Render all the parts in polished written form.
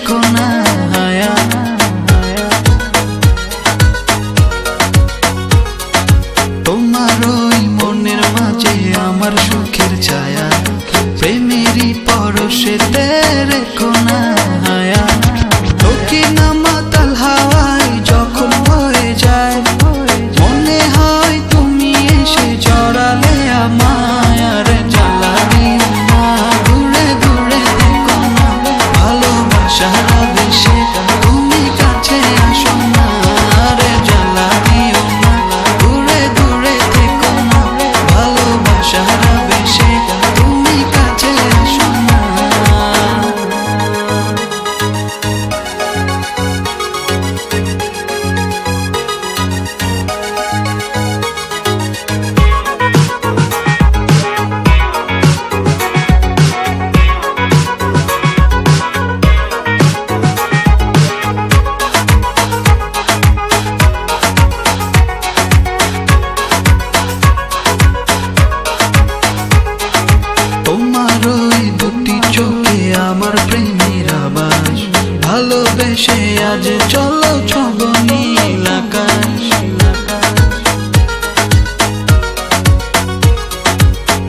রেখো না হায়া। তোমার ওই মনের মাঝে আমার সুখের ছায়া, প্রেমেরই পরশেতে রেখো না হায়া। তোকে না মাতাল হাওয়ায় যখন হয়ে যায়, মনে হয় তুমি এসে জড়ালে আমায়। আর জ্বালানি না দূরে দূরে থেকো না, ভালোবাসার আবেশে তুমি কাছে আসো না। আর জ্বালানি না দূরে দূরে থেকো না, ভালোবাসার আবেশে তুমি কাছে আসো না। তোমার ওই দুটি চোখে আমার প্রেমের আবাস, ভালোবেসে আজ চলো ছব নীল আকাশ।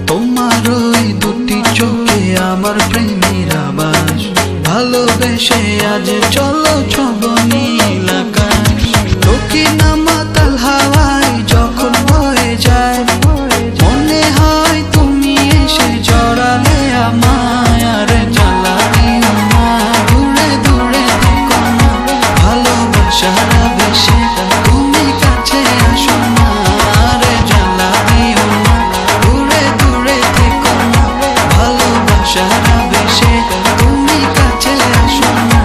তোমার ওই দুটি চোখে আমার প্রেমের আবাস, ভালোবেসে আজ চলো ছব নীল আকাশ। তোকে না মাতাল হাওয়ায় যখন হয়ে যায়, মনে হয় তুমি এসে জড়ালে আমায়। আর জ্বালানি না দূরে দূরে থেকো না, ভালোবাসার আবেশে তুমি কাছে আসো না। আর জ্বালানি না দূরে দূরে থেকো না, ভালোবাসার আবেশে তুমি কাছে আসো না।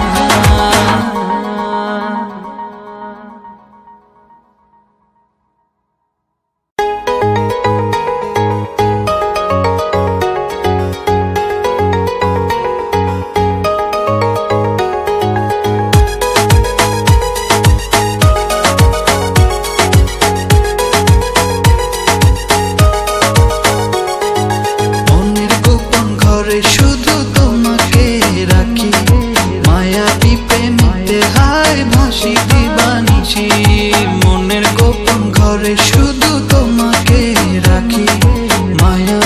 মনের গোপন ঘরে শুধু তোমাকে রাখি, মায়াবী প্রেমিতে হায় ভাসি দিবানিশি। মনের গোপন ঘরে শুধু তোমাকে রাখি, মায়া